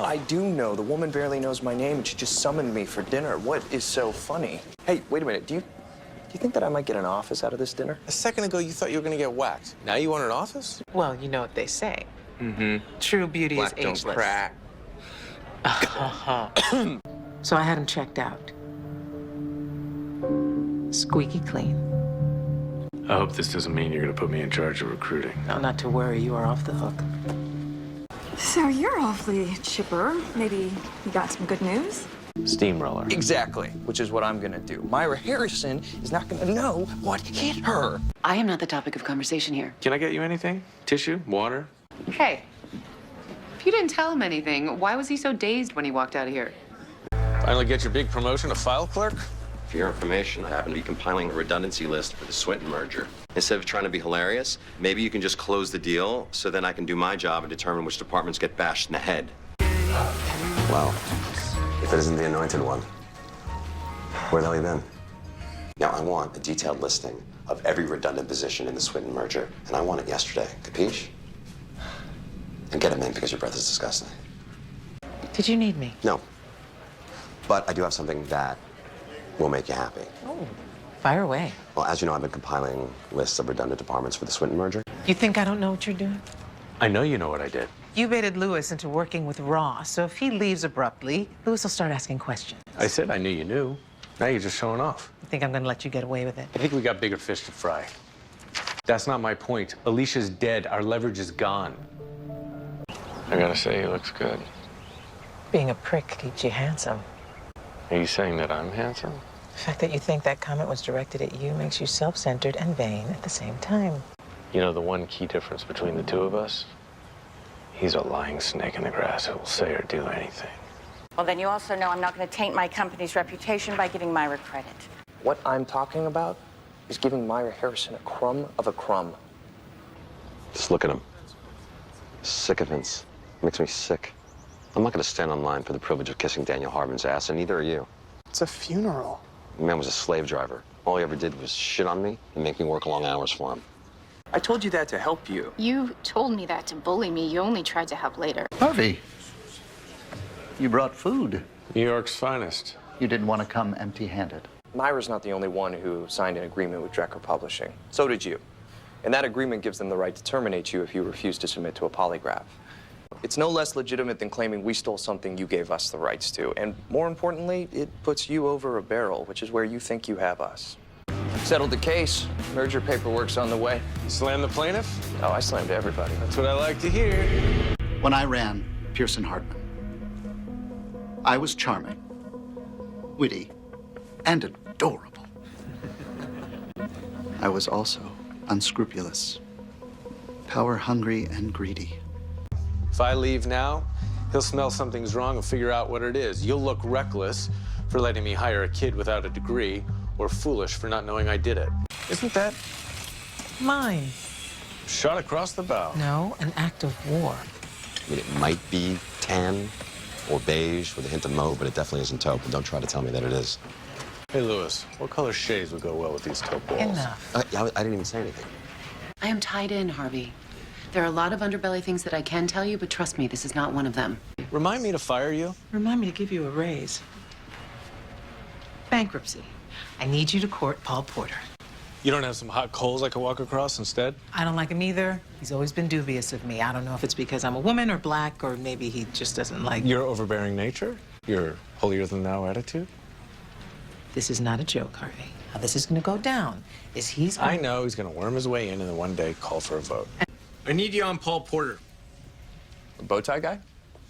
I do know. The woman barely knows my name, and she just summoned me for dinner. What is so funny? Hey, wait a minute. Do you think that I might get an office out of this dinner? A second ago, you thought you were going to get whacked. Now you want an office? Well, you know what they say. Mm-hmm. True beauty Black is ageless. don't crack. So I had him checked out. Squeaky clean. I hope this doesn't mean you're going to put me in charge of recruiting. No, not to worry. You are off the hook. So you're awfully chipper. Maybe you got some good news? Steamroller. Exactly, which is what I'm gonna do. Myra Harrison is not gonna know what hit her. I am not the topic of conversation here. Can I get you anything? Tissue? Water? Hey, if you didn't tell him anything, why was he so dazed when he walked out of here? Finally get your big promotion to file clerk? For your information, I happen to be compiling a redundancy list for the Swinton merger. Instead of trying to be hilarious, maybe you can just close the deal so then I can do my job and determine which departments get bashed in the head. Well, if it isn't the anointed one, where the hell you been? Now, I want a detailed listing of every redundant position in the Swinton merger, and I want it yesterday. Capiche? And get them in because your breath is disgusting. Did you need me? No. But I do have something that will make you happy. Oh, fire away. Well, as you know, I've been compiling lists of redundant departments for the Swinton merger. You think I don't know what you're doing? I know you know what I did. You baited Lewis into working with Ross, so if he leaves abruptly, Lewis will start asking questions. I said I knew you knew. Now you're just showing off. You think I'm gonna let you get away with it? I think we got bigger fish to fry. That's not my point. Alicia's dead. Our leverage is gone. I gotta say, he looks good. Being a prick keeps you handsome. Are you saying that I'm handsome? The fact that you think that comment was directed at you makes you self-centered and vain at the same time. You know the one key difference between the two of us? He's a lying snake in the grass who will say or do anything. Well, then you also know I'm not going to taint my company's reputation by giving Myra credit. What I'm talking about is giving Myra Harrison a crumb of a crumb. Just look at him. Sycophants. Makes me sick. I'm not going to stand on line for the privilege of kissing Daniel Harmon's ass, and neither are you. It's a funeral. The man was a slave driver. All he ever did was shit on me and make me work long hours for him. I told you that to help you. You told me that to bully me. You only tried to help later. Harvey, you brought food. New York's finest. You didn't want to come empty-handed. Myra's not the only one who signed an agreement with Drecker Publishing. So did you. And that agreement gives them the right to terminate you if you refuse to submit to a polygraph. It's no less legitimate than claiming we stole something you gave us the rights to. And more importantly, it puts you over a barrel, which is where you think you have us. Settled the case. Merger paperwork's on the way. Slam the plaintiff? Oh, I slammed everybody. That's what I like to hear. When I ran Pearson Hartman, I was charming, witty, and adorable. I was also unscrupulous, power-hungry, and greedy. If I leave now, he'll smell something's wrong and figure out what it is. You'll look reckless for letting me hire a kid without a degree, or foolish for not knowing I did it. Isn't that Mine. shot across the bow? No, an act of war. I mean, it might be tan or beige with a hint of mauve, but it definitely isn't taupe. And don't try to tell me that it is. Hey, Lewis, what color shades would go well with these taupe balls? Enough. I didn't even say anything. I am tied in, Harvey. There are a lot of underbelly things that I can tell you, but trust me, this is not one of them. Remind me to fire you. Remind me to give you a raise. Bankruptcy. I need you to court Paul Porter. You don't have some hot coals I could walk across instead? I don't like him either. He's always been dubious of me. I don't know if it's because I'm a woman or black, or maybe he just doesn't like... Your overbearing nature? Your holier-than-thou attitude? This is not a joke, Harvey. How this is going to go down is he's... I know he's going to worm his way in and then one day call for a vote. I need you on Paul Porter. The bow tie guy?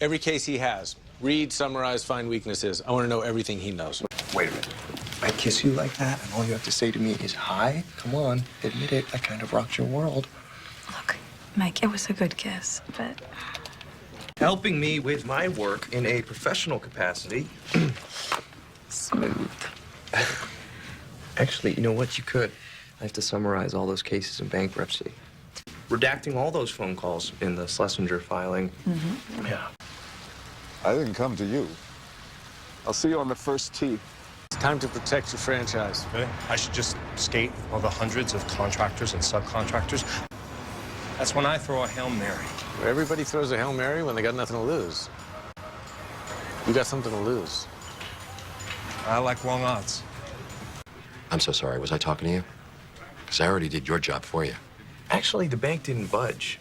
Every case he has. Read, summarize, find weaknesses. I want to know everything he knows. Wait a minute. I kiss you like that, and all you have to say to me is hi? Come on, admit it. I kind of rocked your world. Look, Mike, it was a good kiss, but... Helping me with my work in a professional capacity. Smooth. Actually, you know what? You could. I have to summarize all those cases in bankruptcy. Redacting all those phone calls in the Schlesinger filing. Mm-hmm. Yeah. I didn't come to you. I'll see you on the first tee. It's time to protect your franchise. Really? I should just skate all the hundreds of contractors and subcontractors. That's when I throw a Hail Mary. Everybody throws a Hail Mary when they got nothing to lose. You got something to lose. I like long odds. I'm so sorry. Was I talking to you? Because I already did your job for you. Actually, the bank didn't budge.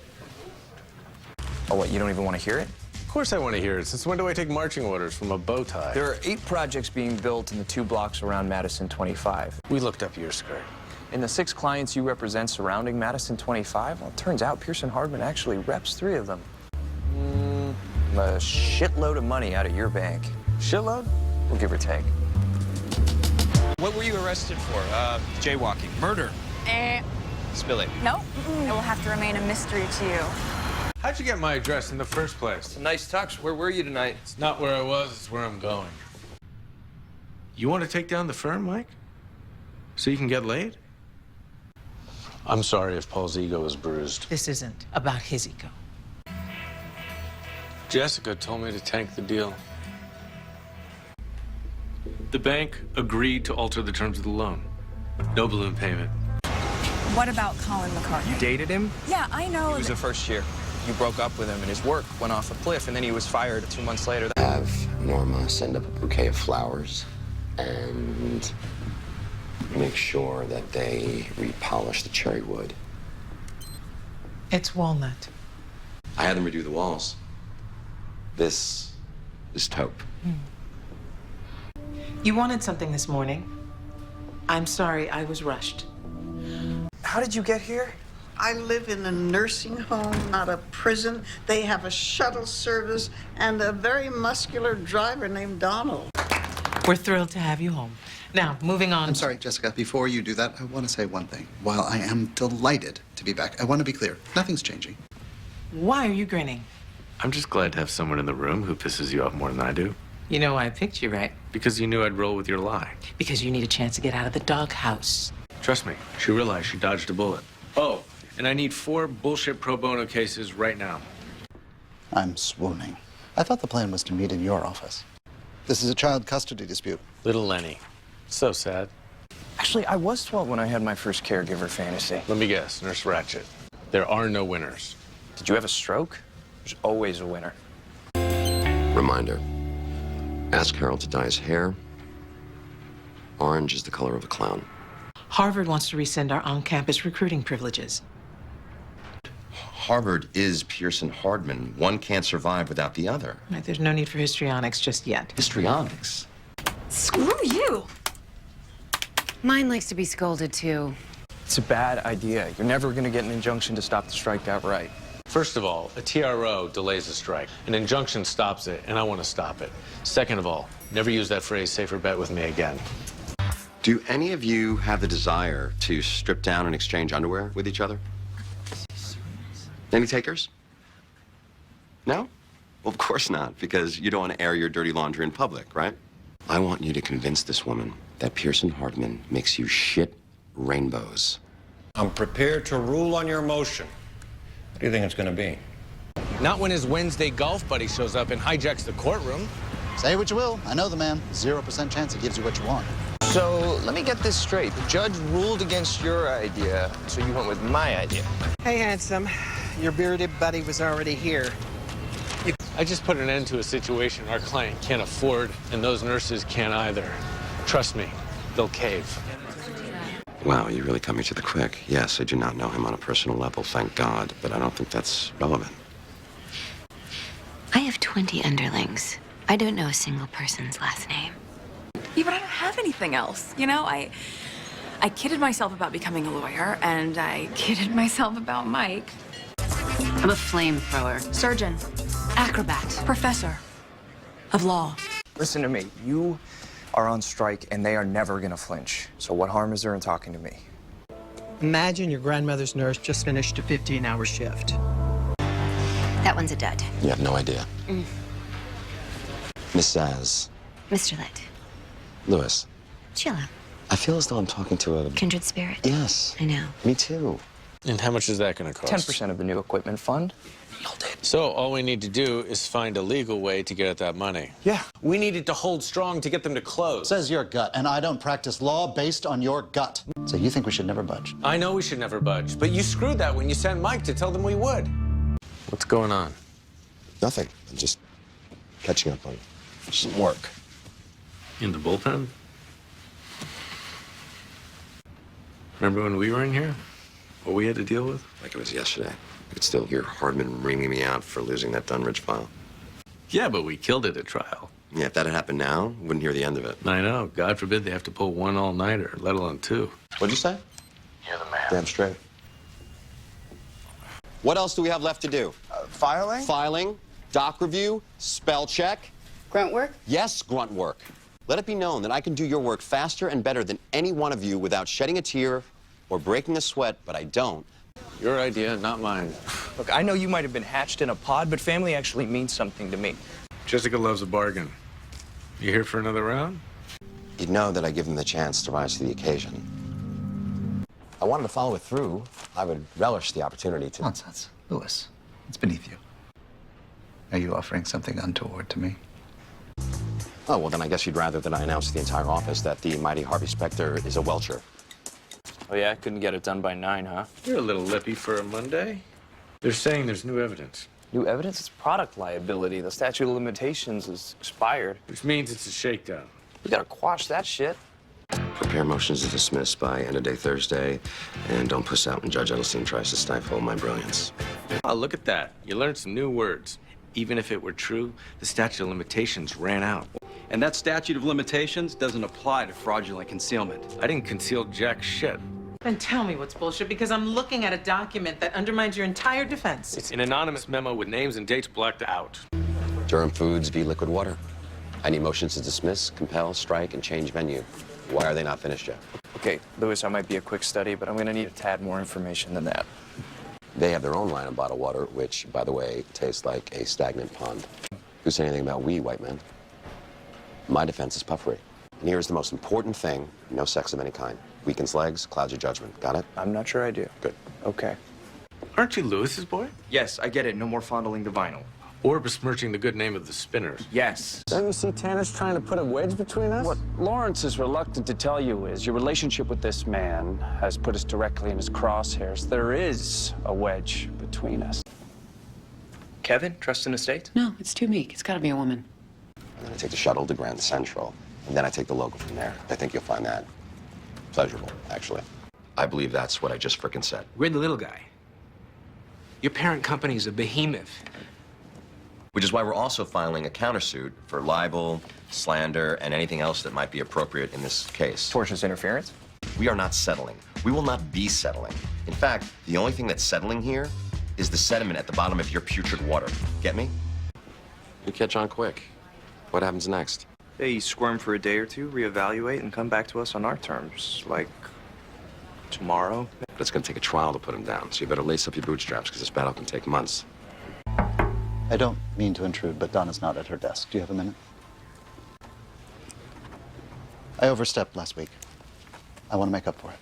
Oh, what, you don't even want to hear it? Of course I want to hear it. Since when do I take marching orders from a bow tie? There are 8 projects being built in the 2 blocks around Madison 25. We looked up your skirt. And the 6 clients you represent surrounding Madison 25, well, it turns out Pearson Hardman actually reps 3 of them. A shitload of money out of your bank. Shitload? Well, give or take. What were you arrested for? Jaywalking. Murder. Spill it. No, it will have to remain a mystery to you. How'd you get my address in the first place? Nice tux. Where were you tonight? It's not where I was, it's where I'm going. You want to take down the firm, Mike? So you can get laid? I'm sorry if Paul's ego is bruised. This isn't about his ego. Jessica told me to tank the deal. The bank agreed to alter the terms of the loan. No balloon payment. What about Colin McCartney? You dated him? Yeah, I know. He was a first year. You broke up with him and his work went off a cliff and then he was fired 2 months later. Have Norma send up a bouquet of flowers and make sure that they repolish the cherry wood. It's walnut. I had them redo the walls. This is taupe. You wanted something this morning. I'm sorry, I was rushed. How did you get here? I live in a nursing home, not a prison. They have a shuttle service and a very muscular driver named Donald. We're thrilled to have you home. Now, moving on. I'm sorry, Jessica. Before you do that, I want to say one thing. While I am delighted to be back, I want to be clear. Nothing's changing. Why are you grinning? I'm just glad to have someone in the room who pisses you off more than I do. You know why I picked you, right? Because you knew I'd roll with your lie. Because you need a chance to get out of the doghouse. Trust me, she realized she dodged a bullet. Oh, and I need 4 bullshit pro bono cases right now. I'm swooning. I thought the plan was to meet in your office. This is a child custody dispute. Little Lenny. So sad. Actually, I was 12 when I had my first caregiver fantasy. Let me guess, Nurse Ratched. There are no winners. Did you have a stroke? There's always a winner. Reminder. Ask Harold to dye his hair. Orange is the color of a clown. Harvard wants to rescind our on-campus recruiting privileges. Harvard is Pearson Hardman. One can't survive without the other. Right, there's no need for histrionics just yet. Histrionics? Screw you! Mine likes to be scolded, too. It's a bad idea. You're never going to get an injunction to stop the strike outright. First of all, a TRO delays a strike. An injunction stops it, and I want to stop it. Second of all, never use that phrase, safer bet with me again. Do any of you have the desire to strip down and exchange underwear with each other? Any takers? No? Well, of course not, because you don't want to air your dirty laundry in public, right? I want you to convince this woman that Pearson Hardman makes you shit rainbows. I'm prepared to rule on your motion. What do you think it's going to be? Not when his Wednesday golf buddy shows up and hijacks the courtroom. Say what you will. I know the man. 0% chance he gives you what you want. So let me get this straight. The judge ruled against your idea, so you went with my idea. Hey, handsome. Your bearded buddy was already here. I just put an end to a situation our client can't afford, and those nurses can't either. Trust me, they'll cave. Wow, you really cut me to the quick. Yes, I do not know him on a personal level, thank God, but I don't think that's relevant. I have 20 underlings. I don't know a single person's last name. Yeah, but I don't have anything else. You know, I kidded myself about becoming a lawyer, and I kidded myself about Mike. I'm a flamethrower. Surgeon. Acrobat. Professor. Of law. Listen to me. You are on strike, and they are never going to flinch. So what harm is there in talking to me? Imagine your grandmother's nurse just finished a 15-hour shift. That one's a dud. You have no idea. Miss Zaz. Mr. Litt. Lewis. Sheila. I feel as though I'm talking to a... Kindred spirit. Yes. I know. Me too. And how much is that going to cost? 10% of the new equipment fund. So all we need to do is find a legal way to get at that money. Yeah. We needed to hold strong to get them to close. Says your gut, and I don't practice law based on your gut. So you think we should never budge? I know we should never budge, but you screwed that when you sent Mike to tell them we would. What's going on? Nothing. I'm just catching up on some work. In the bullpen? Remember when we were in here? What we had to deal with? Like it was yesterday. I could still hear Hardman ringing me out for losing that Dunridge file. Yeah, but we killed it at trial. Yeah, if that had happened now, wouldn't hear the end of it. I know. God forbid they have to pull one all-nighter, let alone two. What'd you say? You're the man. Damn straight. What else do we have left to do? Filing? Filing, doc review, spell check. Grunt work? Yes, grunt work. Let it be known that I can do your work faster and better than any one of you without shedding a tear or breaking a sweat, but I don't. Your idea, not mine. Look, I know you might have been hatched in a pod, but family actually means something to me. Jessica loves a bargain. You here for another round? You'd know that I give them the chance to rise to the occasion. I wanted to follow it through. I would relish the opportunity to... Nonsense. Louis, it's beneath you. Are you offering something untoward to me? Oh, well, then I guess you'd rather that I announce to the entire office that the mighty Harvey Specter is a welcher. Oh, yeah? Couldn't get it done by 9, huh? You're a little lippy for a Monday. They're saying there's new evidence. New evidence? It's product liability. The statute of limitations is expired. Which means it's a shakedown. We gotta quash that shit. Prepare motions to dismiss by end of day Thursday, and don't puss out when Judge Edelstein tries to stifle my brilliance. Oh, look at that. You learned some new words. Even if it were true, the statute of limitations ran out. And that statute of limitations doesn't apply to fraudulent concealment. I didn't conceal jack shit. And tell me what's bullshit, because I'm looking at a document that undermines your entire defense. It's an anonymous memo with names and dates blacked out. Durham Foods v. Liquid Water. I need motions to dismiss, compel, strike, and change venue. Why are they not finished yet? Okay, Louis, I might be a quick study, but I'm gonna need a tad more information than that. They have their own line of bottled water, which, by the way, tastes like a stagnant pond. Who said anything about we, white men? My defense is puffery. And here's the most important thing, no sex of any kind. Weakens legs, clouds your judgment. Got it? I'm not sure I do. Good. Okay. Aren't you Lewis's boy? Yes, I get it. No more fondling the vinyl. Or besmirching the good name of the Spinners. Yes. Don't you see Tanner's trying to put a wedge between us? What Lawrence is reluctant to tell you is your relationship with this man has put us directly in his crosshairs. There is a wedge between us. Kevin, Trust and Estate? No, it's too meek. It's got to be a woman. And then I take the shuttle to Grand Central, and then I take the local from there. I think you'll find that pleasurable, actually. I believe that's what I just frickin' said. We're the little guy. Your parent company's a behemoth. Which is why we're also filing a countersuit for libel, slander, and anything else that might be appropriate in this case. Tortious interference? We are not settling. We will not be settling. In fact, the only thing that's settling here is the sediment at the bottom of your putrid water. Get me? You catch on quick. What happens next? They squirm for a day or two, reevaluate, and come back to us on our terms. Like, tomorrow? But it's gonna take a trial to put him down, so you better lace up your bootstraps, because this battle can take months. I don't mean to intrude, but Donna's not at her desk. Do you have a minute? I overstepped last week. I want to make up for it.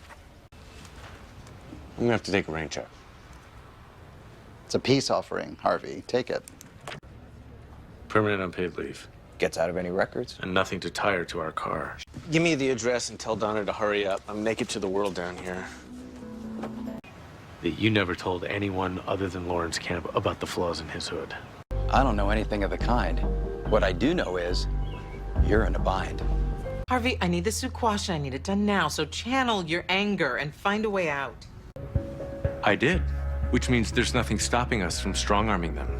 I'm gonna have to take a rain check. It's a peace offering, Harvey. Take it. Permanent unpaid leave. Gets out of any records. And nothing to tire to our car. Give me the address and tell Donna to hurry up. I'm naked to the world down here. That you never told anyone other than Lawrence Camp about the flaws in his hood. I don't know anything of the kind. What I do know is you're in a bind. Harvey, I need the suit quashed and I need it done now, so channel your anger and find a way out. I did, which means there's nothing stopping us from strong-arming them.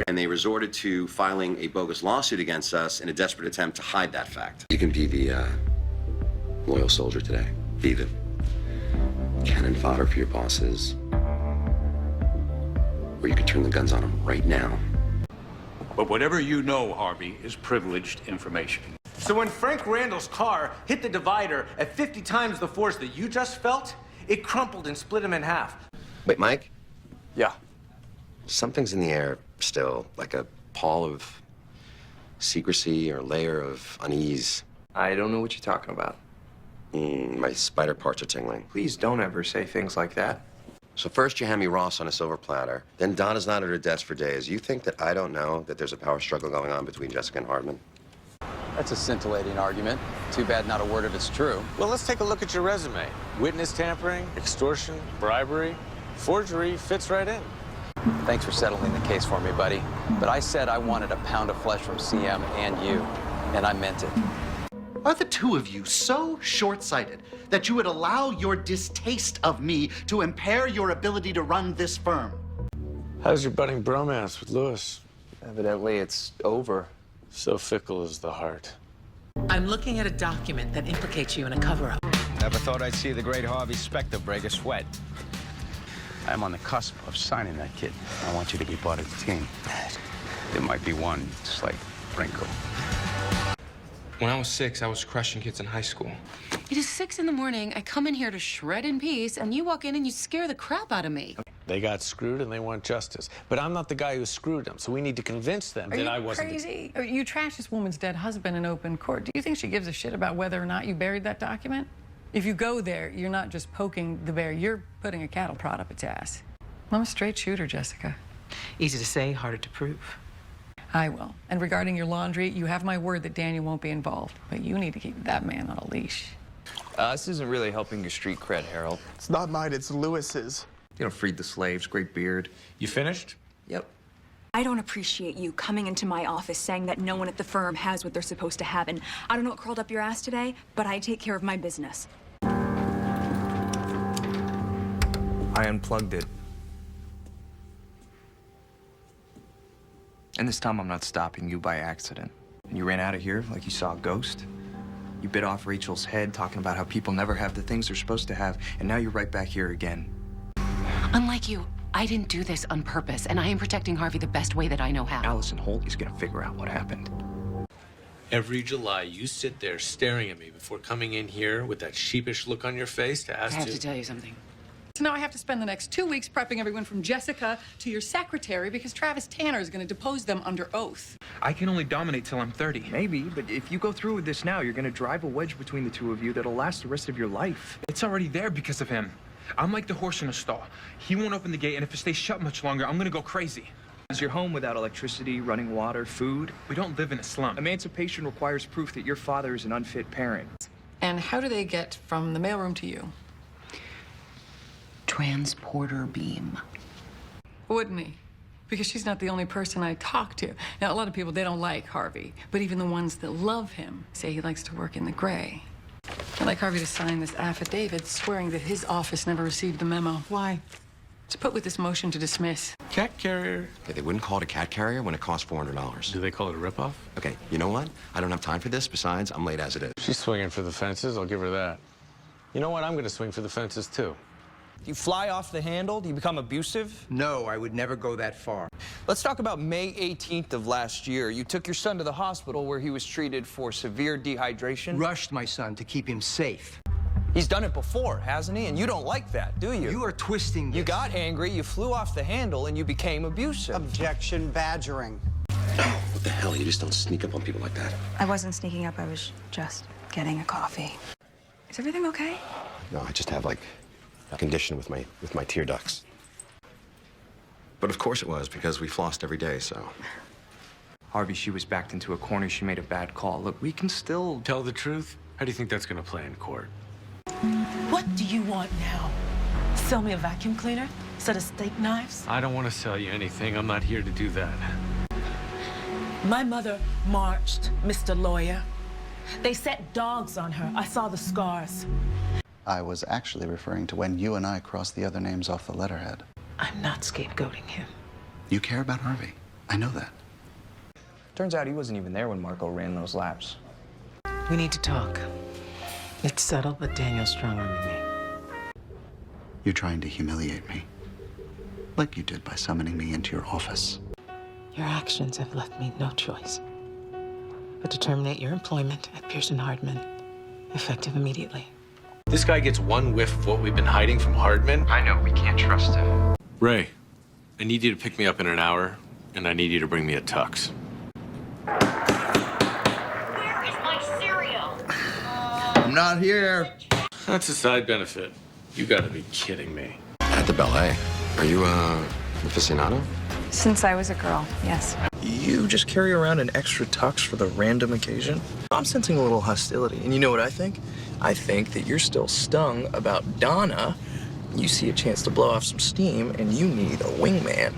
And they resorted to filing a bogus lawsuit against us in a desperate attempt to hide that fact. You can be the loyal soldier today. Be the cannon fodder for your bosses. Or you could turn the guns on them right now. But whatever you know, Harvey, is privileged information. So when Frank Randall's car hit the divider at 50 times the force that you just felt, it crumpled and split him in half. Wait, Mike? Yeah. Something's in the air still, like a pall of secrecy or layer of unease. I don't know what you're talking about. My spider parts are tingling. Please don't ever say things like that. So first you hand me Ross on a silver platter, then Donna's not at her desk for days. You think that I don't know that there's a power struggle going on between Jessica and Hardman? That's a scintillating argument. Too bad not a word of it's true. Well, let's take a look at your resume. Witness tampering, extortion, bribery, forgery fits right in. Thanks for settling the case for me, buddy. But I said I wanted a pound of flesh from CM and you. And I meant it. Are the two of you so short-sighted that you would allow your distaste of me to impair your ability to run this firm? How's your budding bromance with Lewis? Evidently, it's over. So fickle is the heart. I'm looking at a document that implicates you in a cover-up. Never thought I'd see the great Harvey Specter break a sweat. I'm on the cusp of signing that kid. I want you to be part of the team. There might be one slight wrinkle. When I was 6, I was crushing kids in high school. It is 6 in the morning. I come in here to shred in peace, and you walk in and you scare the crap out of me. They got screwed and they want justice. But I'm not the guy who screwed them, so we need to convince them that I wasn't. Are you crazy? You trashed this woman's dead husband in open court. Do you think she gives a shit about whether or not you buried that document? If you go there, you're not just poking the bear, you're putting a cattle prod up its ass. I'm a straight shooter, Jessica. Easy to say, harder to prove. I will. And regarding your laundry, you have my word that Daniel won't be involved. But you need to keep that man on a leash. This isn't really helping your street cred, Harold. It's not mine, it's Lewis's. You know, freed the slaves, great beard. You finished? Yep. I don't appreciate you coming into my office saying that no one at the firm has what they're supposed to have. And I don't know what crawled up your ass today, but I take care of my business. I unplugged it. And this time I'm not stopping you by accident. And you ran out of here like you saw a ghost. You bit off Rachel's head talking about how people never have the things they're supposed to have, and now you're right back here again. Unlike you, I didn't do this on purpose, and I am protecting Harvey the best way that I know how. Allison Holt is gonna figure out what happened. Every July, you sit there staring at me before coming in here with that sheepish look on your face to ask I have to tell you something. So now I have to spend the next 2 weeks prepping everyone from Jessica to your secretary because Travis Tanner is going to depose them under oath. I can only dominate till I'm 30. Maybe, but if you go through with this now, you're gonna drive a wedge between the two of you that'll last the rest of your life. It's already there because of him. I'm like the horse in a stall. He won't open the gate, and if it stays shut much longer, I'm gonna go crazy. Is your home without electricity, running water, food? We don't live in a slum. Emancipation requires proof that your father is an unfit parent. And how do they get from the mailroom to you? Transporter beam. Wouldn't he? Because she's not the only person I talk to. Now, a lot of people, they don't like Harvey, but even the ones that love him say he likes to work in the gray. I'd like Harvey to sign this affidavit swearing that his office never received the memo. Why? To put with this motion to dismiss. Cat carrier. Okay, they wouldn't call it a cat carrier when it costs $400. Do they call it a ripoff? Okay, you know what? I don't have time for this. Besides, I'm late as it is. She's swinging for the fences. I'll give her that. You know what? I'm going to swing for the fences, too. Do you fly off the handle? Do you become abusive? No, I would never go that far. Let's talk about May 18th of last year. You took your son to the hospital where he was treated for severe dehydration. Rushed my son to keep him safe. He's done it before, hasn't he? And you don't like that, do you? You are twisting this. You got angry, you flew off the handle, and you became abusive. Objection, badgering. Oh, what the hell? You just don't sneak up on people like that. I wasn't sneaking up. I was just getting a coffee. Is everything okay? No, I just have, like, a condition with my tear ducts. But of course it was, because we flossed every day, so. Harvey, she was backed into a corner. She made a bad call. Look, we can still tell the truth. How do you think that's going to play in court? What do you want now? Sell me a vacuum cleaner? Set of steak knives? I don't want to sell you anything. I'm not here to do that. My mother marched, Mr. Lawyer. They set dogs on her. I saw the scars. I was actually referring to when you and I crossed the other names off the letterhead. I'm not scapegoating him. You care about Harvey. I know that. Turns out he wasn't even there when Marco ran those laps. We need to talk. It's settled that Daniel's strong-arming me. You're trying to humiliate me. Like you did by summoning me into your office. Your actions have left me no choice but to terminate your employment at Pearson Hardman, effective immediately. This guy gets one whiff of what we've been hiding from Hardman. I know, we can't trust him. Ray, I need you to pick me up in an hour, and I need you to bring me a tux. Where is my cereal? I'm not here. That's a side benefit. You gotta be kidding me. At the ballet. Are you, an aficionado? Since I was a girl, yes. You just carry around an extra tux for the random occasion? I'm sensing a little hostility, and you know what I think? I think that you're still stung about Donna. You see a chance to blow off some steam, and you need a wingman.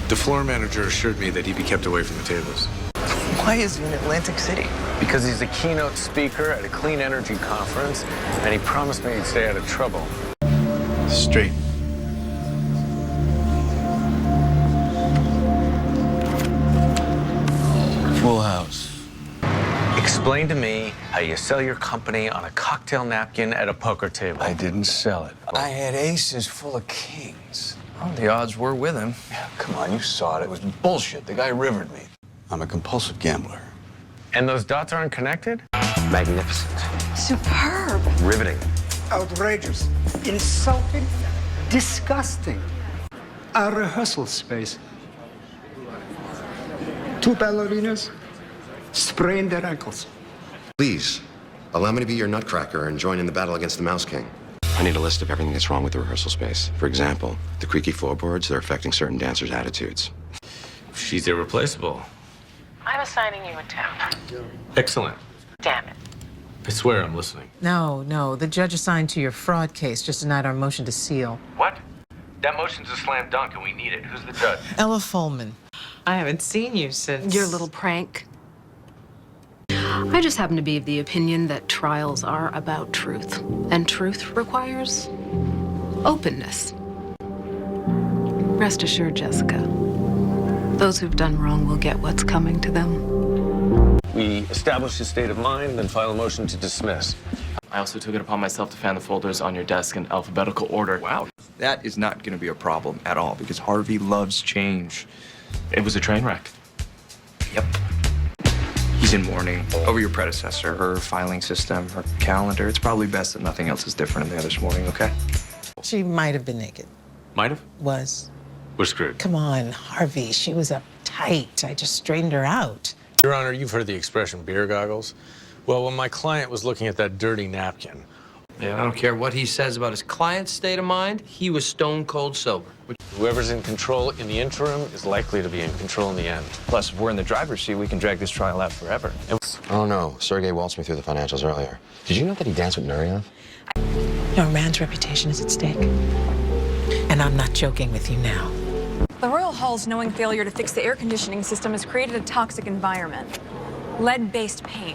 The floor manager assured me that he'd be kept away from the tables. Why is he in Atlantic City? Because he's a keynote speaker at a clean energy conference, and he promised me he'd stay out of trouble. Straight. Full house. Explain to me how you sell your company on a cocktail napkin at a poker table. I didn't sell it. I had aces full of kings. Well, the odds were with him. Yeah, come on, you saw it. It was bullshit. The guy rivered me. I'm a compulsive gambler. And those dots aren't connected? Magnificent. Superb. Riveting. Outrageous. Insulting. Disgusting. A rehearsal space. 2 ballerinas sprained their ankles. Please, allow me to be your nutcracker and join in the battle against the Mouse King. I need a list of everything that's wrong with the rehearsal space. For example, the creaky floorboards, they're affecting certain dancers' attitudes. She's irreplaceable. I'm assigning you a temp. Excellent. Damn it. I swear I'm listening. No. The judge assigned to your fraud case just denied our motion to seal. What? That motion's a slam dunk and we need it. Who's the judge? Ella Fulman. I haven't seen you since... Your little prank. I just happen to be of the opinion that trials are about truth, and truth requires openness. Rest assured, Jessica, those who've done wrong will get what's coming to them. We establish his state of mind, then file a motion to dismiss. I also took it upon myself to fan the folders on your desk in alphabetical order. Wow. That is not going to be a problem at all because Harvey loves change. It was a train wreck. Yep. He's in mourning over your predecessor, her filing system, her calendar. It's probably best that nothing else is different in there this morning, okay? She might have been naked. Might have? Was. We're screwed. Come on, Harvey. She was uptight. I just straightened her out. Your Honor, you've heard the expression beer goggles. Well, when my client was looking at that dirty napkin... Yeah, I don't care what he says about his client's state of mind. He was stone cold sober. Whoever's in control in the interim is likely to be in control in the end. Plus, if we're in the driver's seat, we can drag this trial out forever. Oh, no. Sergey waltzed me through the financials earlier. Did you know that he danced with Nureyev? Your man's reputation is at stake. And I'm not joking with you now. The Royal Hall's knowing failure to fix the air conditioning system has created a toxic environment. Lead-based paint.